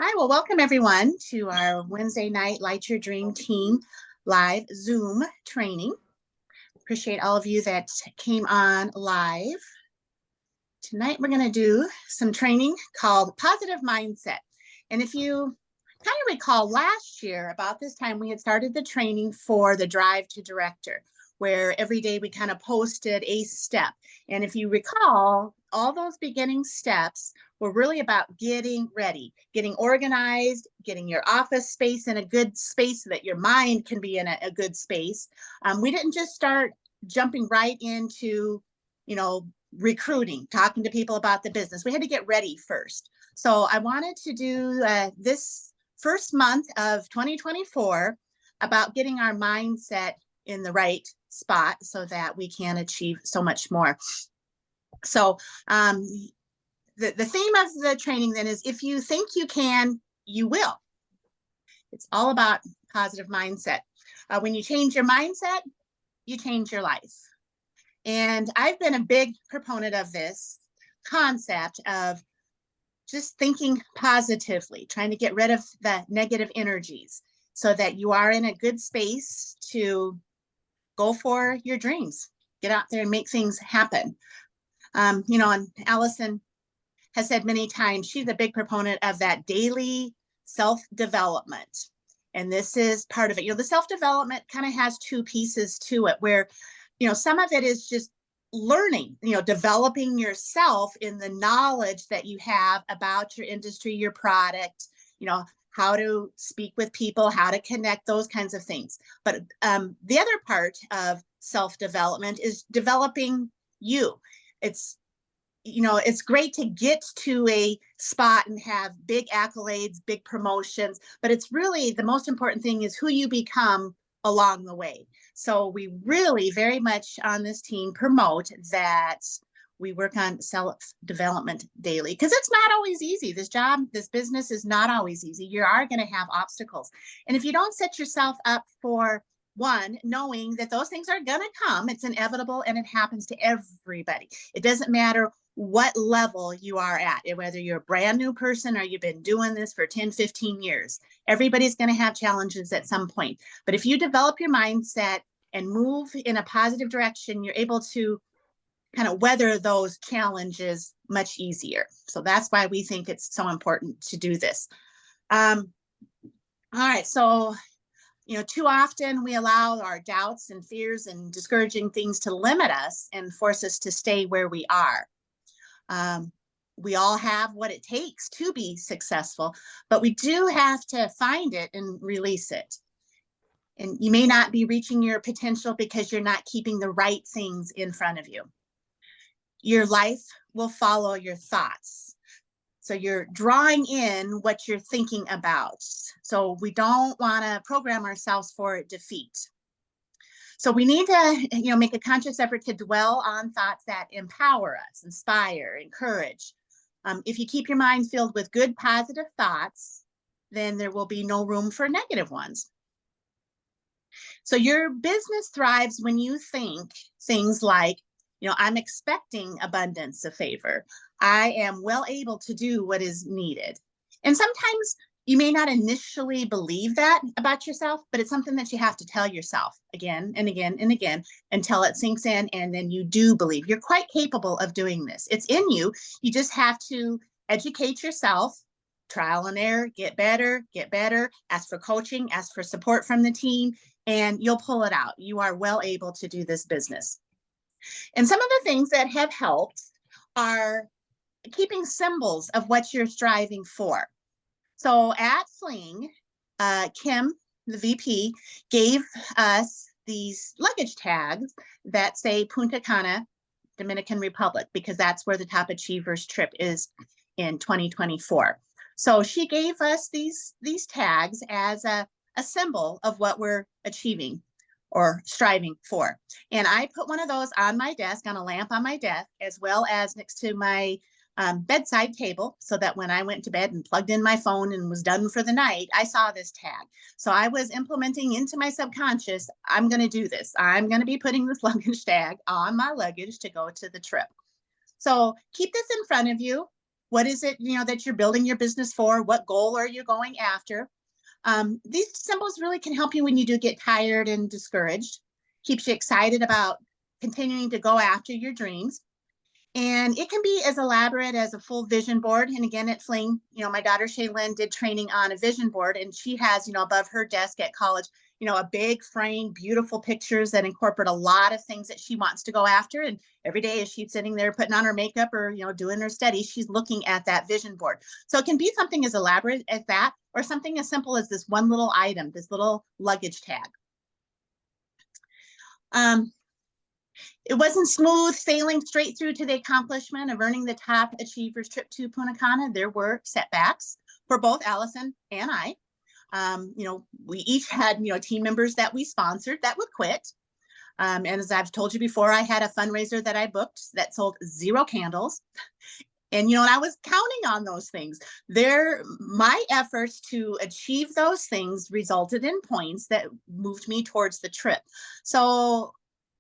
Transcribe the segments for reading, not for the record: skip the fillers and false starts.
Hi, well, welcome everyone to our Wednesday night Light Your Dream Team live Zoom training. Appreciate all of you that came on live. Tonight we're going to do some training called Positive Mindset. And if you kind of recall last year about this time, we had started the training for the Drive to Director, where every day we kind of posted a step. And if you recall, all those beginning steps were really about getting ready, getting organized, getting your office space in a good space so that your mind can be in a good space. We didn't just start jumping right into, recruiting, talking to people about the business. We had to get ready first. So I wanted to do this first month of 2024 about getting our mindset in the right spot so that we can achieve so much more. So the theme of the training then is, if you think you can, you will. It's all about positive mindset. When you change your mindset, you change your life. And I've been a big proponent of this concept of just thinking positively, trying to get rid of the negative energies so that you are in a good space to go for your dreams, get out there and make things happen. And Allison has said many times, she's a big proponent of that daily self-development. And this is part of it. The self-development kind of has two pieces to it, where, some of it is just learning, developing yourself in the knowledge that you have about your industry, your product, how to speak with people, how to connect, those kinds of things. But the other part of self-development is developing you. It's great to get to a spot and have big accolades, big promotions, but it's really the most important thing is who you become along the way. So we really very much on this team promote that we work on self-development daily, because it's not always easy. This business is not always easy. You are going to have obstacles. And if you don't set yourself up for one, knowing that those things are going to come, it's inevitable, and it happens to everybody. It doesn't matter what level you are at, whether you're a brand new person or you've been doing this for 10, 15 years. Everybody's going to have challenges at some point. But if you develop your mindset and move in a positive direction, you're able to kind of weather those challenges much easier. So that's why we think it's so important to do this. All right, so too often we allow our doubts and fears and discouraging things to limit us and force us to stay where we are. We all have what it takes to be successful, but we do have to find it and release it. And you may not be reaching your potential because you're not keeping the right things in front of you. Your life will follow your thoughts. So you're drawing in what you're thinking about. So we don't want to program ourselves for defeat. So we need to, make a conscious effort to dwell on thoughts that empower us, inspire, encourage. If you keep your mind filled with good, positive thoughts, then there will be no room for negative ones. So your business thrives when you think things like, I'm expecting abundance of favor. I am well able to do what is needed. And sometimes you may not initially believe that about yourself, but it's something that you have to tell yourself again and again and again until it sinks in, and then you do believe. You're quite capable of doing this. It's in you. You just have to educate yourself, trial and error, get better, ask for coaching, ask for support from the team, and you'll pull it out. You are well able to do this business. And some of the things that have helped are keeping symbols of what you're striving for. So at Sling, Kim, the VP, gave us these luggage tags that say Punta Cana, Dominican Republic, because that's where the Top Achievers trip is in 2024. So she gave us these tags as a symbol of what we're achieving or striving for. And I put one of those on my desk, on a lamp on my desk, as well as next to my bedside table, so that when I went to bed and plugged in my phone and was done for the night, I saw this tag. So I was implementing into my subconscious, I'm going to do this. I'm going to be putting this luggage tag on my luggage to go to the trip. So keep this in front of you. What is it, that you're building your business for? What goal are you going after? These symbols really can help you when you do get tired and discouraged, keeps you excited about continuing to go after your dreams. And it can be as elaborate as a full vision board. And again, at Fling, my daughter Shaylin did training on a vision board, and she has, above her desk at college, a big frame, beautiful pictures that incorporate a lot of things that she wants to go after. And every day as she's sitting there putting on her makeup or, doing her studies, she's looking at that vision board. So it can be something as elaborate as that, or something as simple as this one little item, this little luggage tag. It wasn't smooth sailing straight through to the accomplishment of earning the Top Achievers trip to Punta Cana. There were setbacks for both Allison and I. We each had, team members that we sponsored that would quit. And as I've told you before, I had a fundraiser that I booked that sold 0 candles. And, and I was counting on those things. My efforts to achieve those things resulted in points that moved me towards the trip. So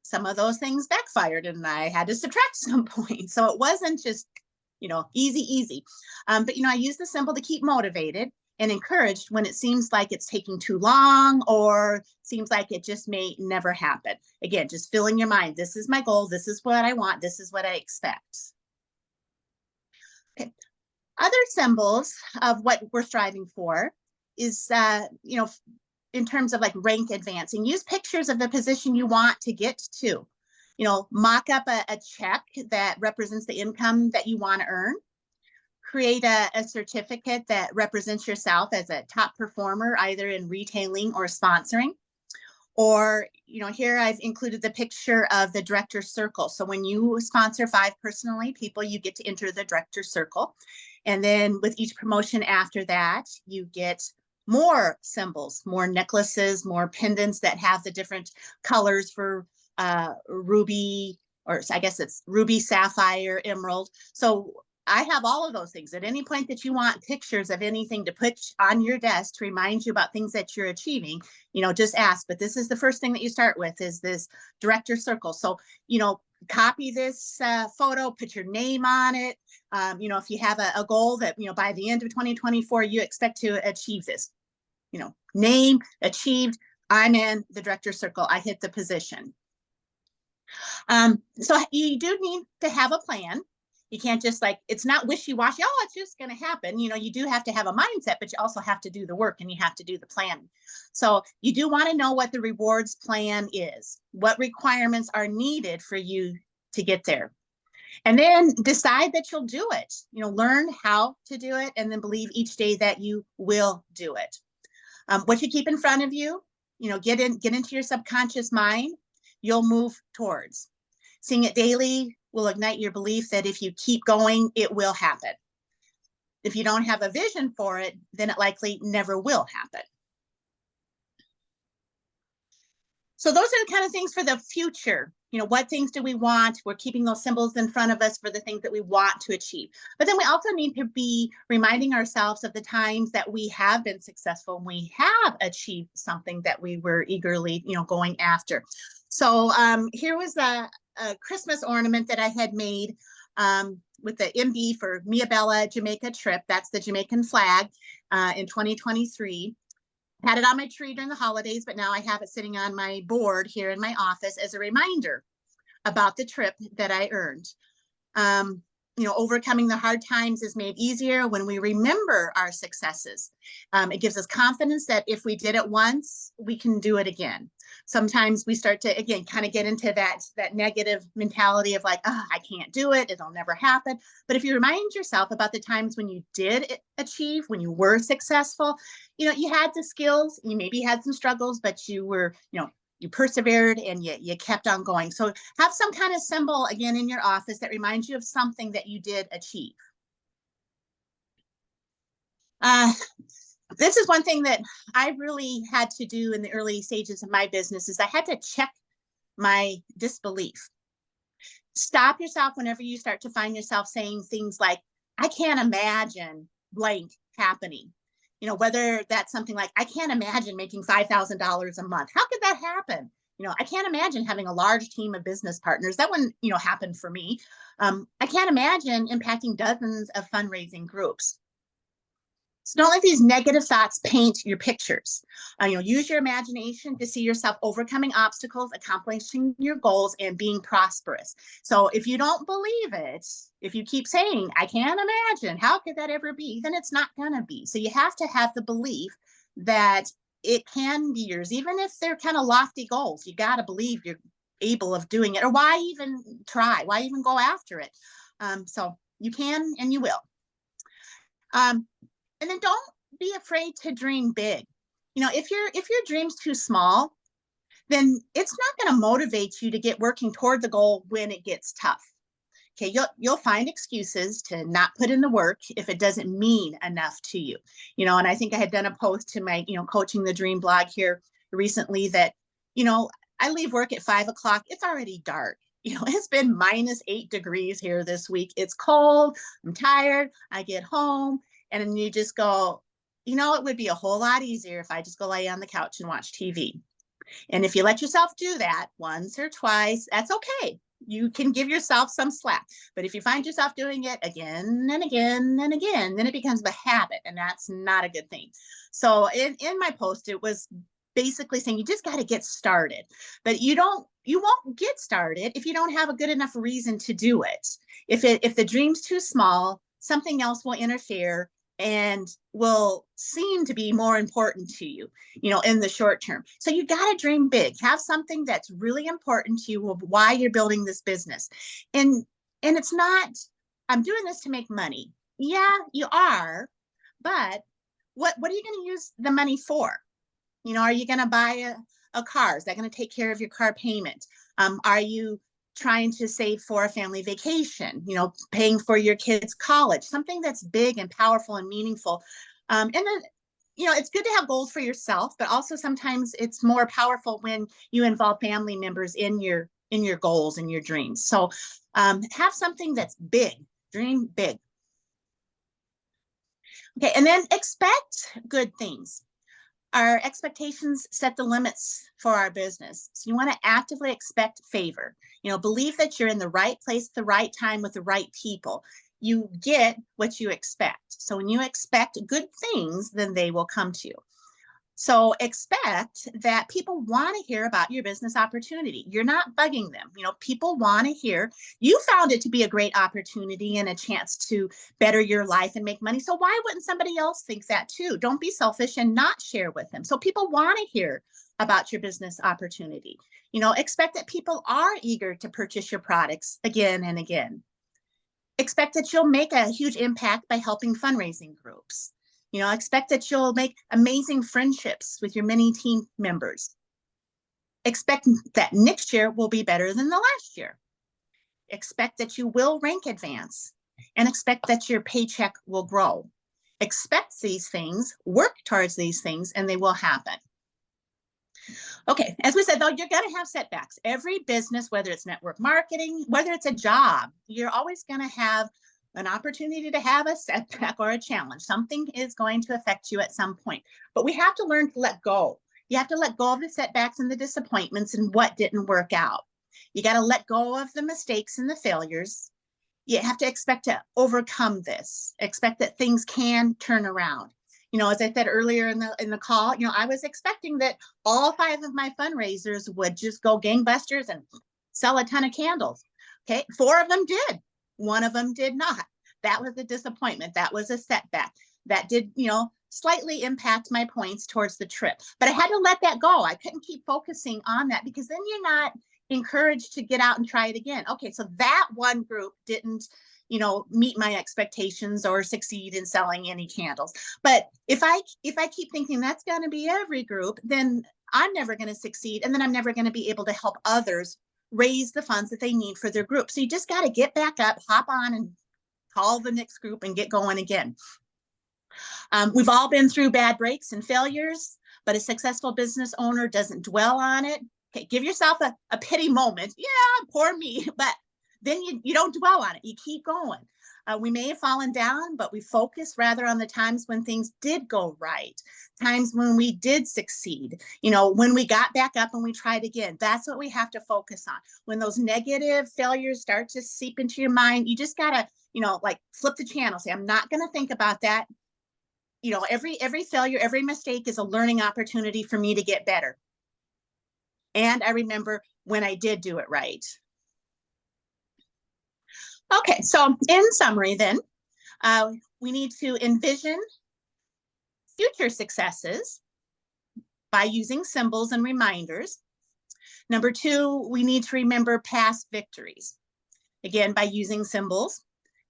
some of those things backfired and I had to subtract some points. So it wasn't just, easy. But, I use the symbol to keep motivated and encouraged when it seems like it's taking too long or seems like it just may never happen. Again, just filling your mind. This is my goal. This is what I want. This is what I expect. Okay. Other symbols of what we're striving for is, in terms of like rank advancing, use pictures of the position you want to get to. Mock up a check that represents the income that you want to earn. Create a certificate that represents yourself as a top performer, either in retailing or sponsoring. Or, here I've included the picture of the director's circle. So when you sponsor 5 personally people, you get to enter the director's circle. And then with each promotion after that, you get more symbols, more necklaces, more pendants that have the different colors for ruby, or I guess it's ruby, sapphire, emerald. So I have all of those things. At any point that you want pictures of anything to put on your desk to remind you about things that you're achieving, just ask. But this is the first thing that you start with, is this director circle. So, copy this photo, put your name on it. If you have a goal that, by the end of 2024, you expect to achieve this, name, achieved, I'm in the director circle, I hit the position. So you do need to have a plan. You can't just it's not wishy-washy, it's just going to happen. You do have to have a mindset, but you also have to do the work and you have to do the planning. So you do want to know what the rewards plan is, what requirements are needed for you to get there. And then decide that you'll do it, learn how to do it, and then believe each day that you will do it. What you keep in front of you, get into your subconscious mind, you'll move towards. Seeing it daily will ignite your belief that if you keep going, it will happen. If you don't have a vision for it, then it likely never will happen. So those are the kind of things for the future. What things do we want? We're keeping those symbols in front of us for the things that we want to achieve. But then we also need to be reminding ourselves of the times that we have been successful and we have achieved something that we were eagerly, going after. So here was a Christmas ornament that I had made with the MB for Mia Bella Jamaica trip. That's the Jamaican flag in 2023. Had it on my tree during the holidays, but now I have it sitting on my board here in my office as a reminder about the trip that I earned. Overcoming the hard times is made easier when we remember our successes. It gives us confidence that if we did it once, we can do it again. Sometimes we start to, again, kind of get into that negative mentality of I can't do it, it'll never happen. But if you remind yourself about the times when you did achieve, when you were successful, you had the skills, you maybe had some struggles, but you were, you persevered and you kept on going. So have some kind of symbol, again, in your office that reminds you of something that you did achieve. This is one thing that I really had to do in the early stages of my business, is I had to check my disbelief. Stop yourself whenever you start to find yourself saying things like, I can't imagine blank happening. Whether that's something like, I can't imagine making $5,000 a month. How could that happen? I can't imagine having a large team of business partners. That wouldn't, happen for me. I can't imagine impacting dozens of fundraising groups. So don't let these negative thoughts paint your pictures. Use your imagination to see yourself overcoming obstacles, accomplishing your goals, and being prosperous. So if you don't believe it, if you keep saying, I can't imagine, how could that ever be? Then it's not going to be. So you have to have the belief that it can be yours, even if they're kind of lofty goals. You got to believe you're able of doing it, or why even try? Why even go after it? So you can and you will. And then don't be afraid to dream big. If your dream's too small, then it's not going to motivate you to get working toward the goal when it gets tough. Okay, you'll find excuses to not put in the work if it doesn't mean enough to you. And I think I had done a post to my, Coaching the Dream blog here recently that, I leave work at 5 o'clock. It's already dark. It's been -8 degrees here this week. It's cold. I'm tired. I get home. And then you just go, it would be a whole lot easier if I just go lay on the couch and watch TV. And if you let yourself do that once or twice, that's okay. You can give yourself some slack. But if you find yourself doing it again and again and again, then it becomes a habit, and that's not a good thing. So in my post, it was basically saying you just got to get started. But you won't get started if you don't have a good enough reason to do it. If the dream's too small, something else will interfere and will seem to be more important to you, in the short term. So you got to dream big. Have something that's really important to you of why you're building this business. And it's not, I'm doing this to make money. Yeah, you are. But what are you going to use the money for? Are you going to buy a car? Is that going to take care of your car payment? Are you trying to save for a family vacation, paying for your kids' college, something that's big and powerful and meaningful. And then, it's good to have goals for yourself, but also sometimes it's more powerful when you involve family members in your goals and your dreams. So have something that's big, dream big. Okay, and then expect good things. Our expectations set the limits for our business. So you want to actively expect favor. Believe that you're in the right place at the right time with the right people. You get what you expect. So when you expect good things, then they will come to you. So expect that people want to hear about your business opportunity. You're not bugging them. People want to hear you found it to be a great opportunity and a chance to better your life and make money. So why wouldn't somebody else think that too? Don't be selfish and not share with them. So people want to hear about your business opportunity. Expect that people are eager to purchase your products again and again. Expect that you'll make a huge impact by helping fundraising groups. Expect that you'll make amazing friendships with your many team members. Expect that next year will be better than the last year. Expect that you will rank advance, and expect that your paycheck will grow. Expect these things, work towards these things, and they will happen. Okay, as we said, though, you're going to have setbacks. Every business, whether it's network marketing, whether it's a job, you're always going to have an opportunity to have a setback or a challenge. Something is going to affect you at some point. But we have to learn to let go. You have to let go of the setbacks and the disappointments and what didn't work out. You got to let go of the mistakes and the failures. You have to expect to overcome this. Expect that things can turn around. As I said earlier in the call, I was expecting that all 5 of my fundraisers would just go gangbusters and sell a ton of candles. Okay, 4 of them did. 1 of them did not. That was a disappointment. That was a setback. That did, slightly impact my points towards the trip. But I had to let that go. I couldn't keep focusing on that because then you're not encouraged to get out and try it again. Okay, so that one group didn't, meet my expectations or succeed in selling any candles. But if I keep thinking that's going to be every group, then I'm never going to succeed. And then I'm never going to be able to help others raise the funds that they need for their group. So you just got to get back up, hop on and call the next group and get going again. We've all been through bad breaks and failures, but a successful business owner doesn't dwell on it. Okay, give yourself a pity moment. Yeah, poor me. But then you don't dwell on it. You keep going. We may have fallen down, but we focus rather on the times when things did go right, times when we did succeed, when we got back up and we tried again. That's what we have to focus on. When those negative failures start to seep into your mind, you just got to, like flip the channel, say, I'm not going to think about that. Every failure, every mistake is a learning opportunity for me to get better. And I remember when I did do it right. Okay, so in summary then, we need to envision future successes by using symbols and reminders. Number 2, we need to remember past victories. Again, by using symbols.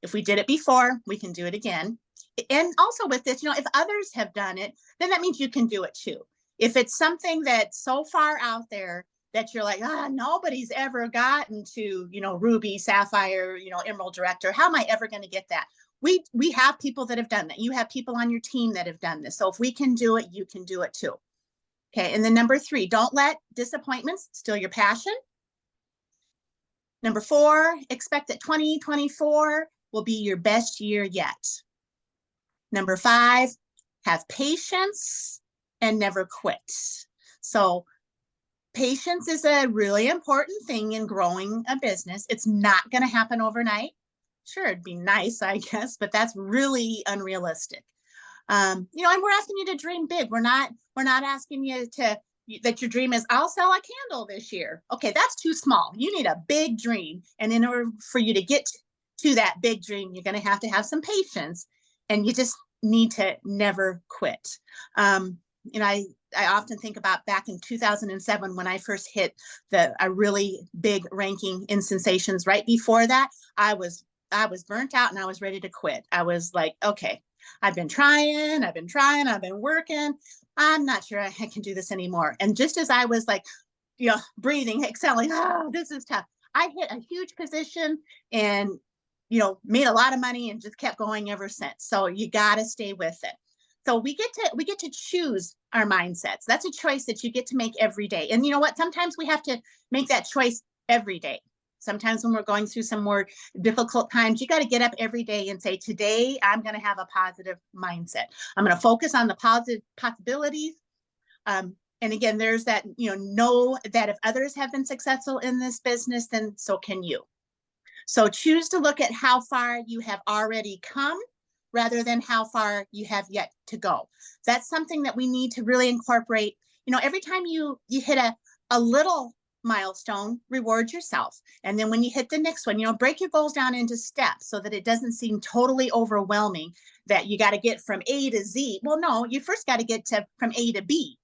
If we did it before, we can do it again. And also with this, if others have done it, then that means you can do it too. If it's something that's so far out there that you're like, nobody's ever gotten to, ruby, sapphire, emerald director, how am I ever going to get that? We have people that have done that. You have people on your team that have done this. So if we can do it, you can do it too. Okay, and then number 3, don't let disappointments steal your passion. Number 4, expect that 2024 will be your best year yet. Number 5, have patience and never quit. So patience is a really important thing in growing a business. It's not going to happen overnight. Sure, it'd be nice, I guess, but that's really unrealistic. And we're asking you to dream big. We're not asking you that your dream is, I'll sell a candle this year. Okay, that's too small. You need a big dream. And in order for you to get to that big dream, you're going to have some patience, and you just need to never quit. I often think about back in 2007 when I first hit a really big ranking in Sensations. Right before that, I was burnt out and I was ready to quit. I was like, okay, I've been trying, I've been working. I'm not sure I can do this anymore. And just as I was like, breathing, exhaling, this is tough, I hit a huge position and, made a lot of money and just kept going ever since. So you got to stay with it. So we get to choose our mindsets. That's a choice that you get to make every day. And you know what? Sometimes we have to make that choice every day. Sometimes when we're going through some more difficult times, you got to get up every day and say, today, I'm going to have a positive mindset. I'm going to focus on the positive possibilities. And again, there's that, know that if others have been successful in this business, then so can you. So choose to look at how far you have already come rather than how far you have yet to go. That's something that we need to really incorporate. Every time you hit a little milestone, reward yourself. And then when you hit the next one, break your goals down into steps so that it doesn't seem totally overwhelming that you got to get from A to Z. Well, no, you first got to get from A to B.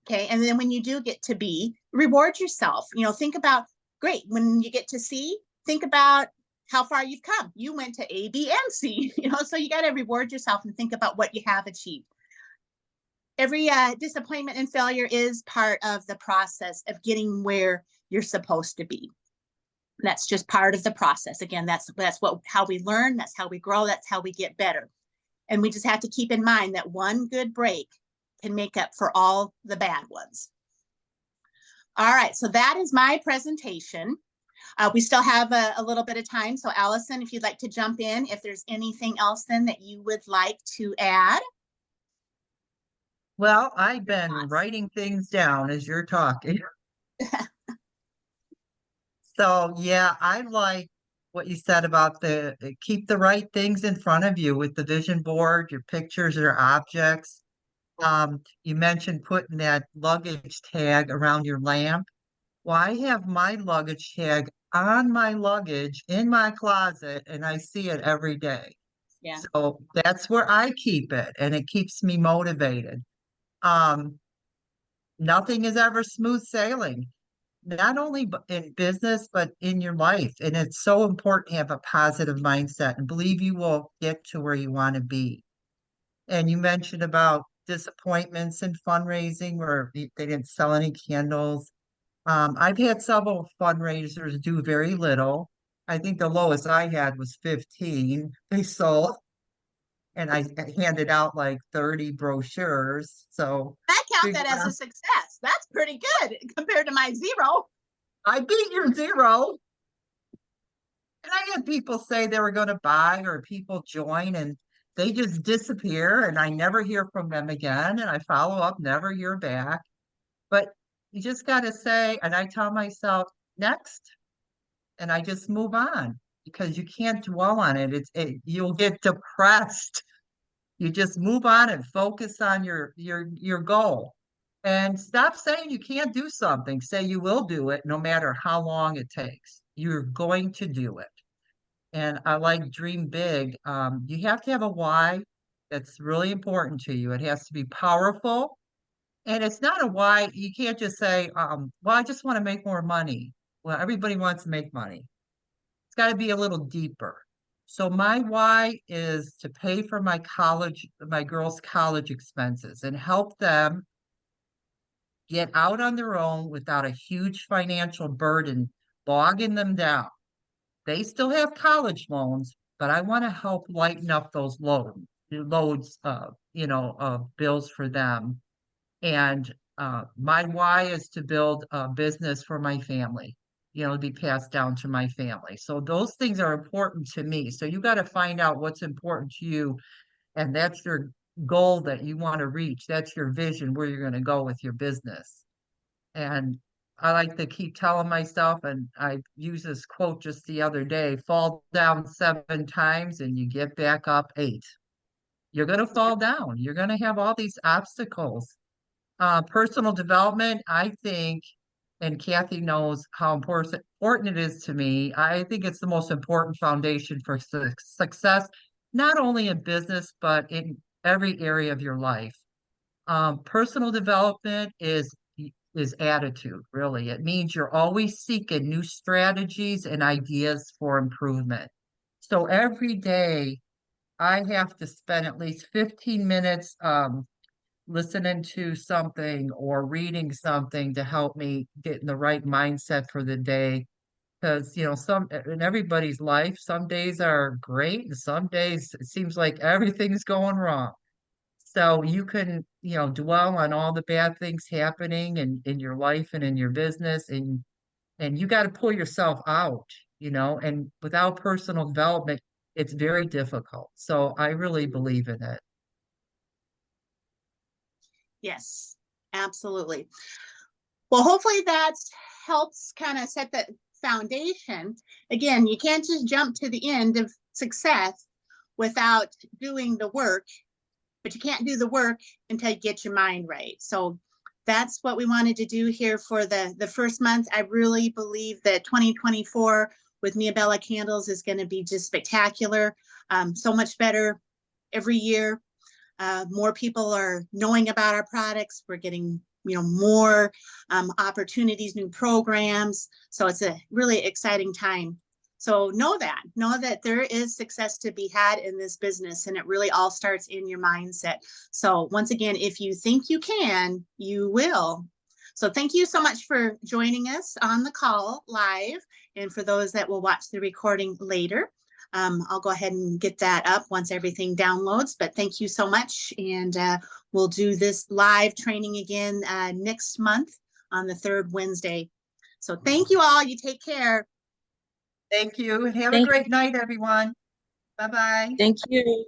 Okay. And then when you do get to B, reward yourself. Think about, great, when you get to C, think about how far you've come. You went to A, B, and C, so you got to reward yourself and think about what you have achieved. Every disappointment and failure is part of the process of getting where you're supposed to be. That's just part of the process. Again, that's how we learn. That's how we grow. That's how we get better. And we just have to keep in mind that one good break can make up for all the bad ones. All right, so that is my presentation. We still have a little bit of time. So Allison, if you'd like to jump in, if there's anything else then that you would like to add. Well, I've been writing things down as you're talking. So yeah, I like what you said about keep the right things in front of you with the vision board, your pictures or objects. You mentioned putting that luggage tag around your lamp. Well, I have my luggage tag on my luggage in my closet and I see it every day. Yeah. So that's where I keep it and it keeps me motivated. Um, Nothing is ever smooth sailing, not only in business, but in your life. And it's so important to have a positive mindset and believe you will get to where you want to be. And you mentioned about disappointments in fundraising where they didn't sell any candles. I've had several fundraisers do very little. I think the lowest I had was 15 they sold, and I handed out like 30 brochures. So I count that as a success. That's pretty good compared to my 0. I beat your 0. And had people say they were going to buy or people join and they just disappear and I never hear from them again. And I follow up, never hear back. But you just got to say, and I tell myself, next, and I just move on because you can't dwell on it. You'll get depressed. You just move on and focus on your goal. And stop saying you can't do something. Say you will do it no matter how long it takes. You're going to do it. And I like dream big. You have to have a why that's really important to you. It has to be powerful. And it's not a why. You can't just say, well, I just want to make more money. Well, everybody wants to make money. It's got to be a little deeper. So my why is to pay for my girls' college expenses and help them get out on their own without a huge financial burden bogging them down. They still have college loans, but I want to help lighten up those loads of bills for them. And my why is to build a business for my family, to be passed down to my family. So those things are important to me. So you got to find out what's important to you, and that's your goal that you want to reach. That's your vision where you're going to go with your business. And I like to keep telling myself, and I used this quote just the other day, fall down 7 times and you get back up 8. You're going to fall down. You're going to have all these obstacles. Personal development, I think, and Kathy knows how important it is to me. I think it's the most important foundation for success, not only in business, but in every area of your life. Personal development is attitude, really. It means you're always seeking new strategies and ideas for improvement. So every day I have to spend at least 15 minutes listening to something or reading something to help me get in the right mindset for the day. Because, some in everybody's life, some days are great and some days it seems like everything's going wrong. So you can, dwell on all the bad things happening in your life and in your business, and you got to pull yourself out, and without personal development, it's very difficult. So I really believe in it. Yes, absolutely. Well, hopefully that helps kind of set the foundation. Again, you can't just jump to the end of success without doing the work, but you can't do the work until you get your mind right. So that's what we wanted to do here for the first month. I really believe that 2024 with Mia Bella Candles is going to be just spectacular. So much better every year. More people are knowing about our products. We're getting more opportunities, new programs. So it's a really exciting time. So know that there is success to be had in this business, and it really all starts in your mindset. So once again, if you think you can, you will. So thank you so much for joining us on the call live. And for those that will watch the recording later, I'll go ahead and get that up once everything downloads, but thank you so much. And we'll do this live training again next month on the 3rd Wednesday. So thank you all. You take care. Thank you, and have a great night, everyone. Bye-bye. Thank you.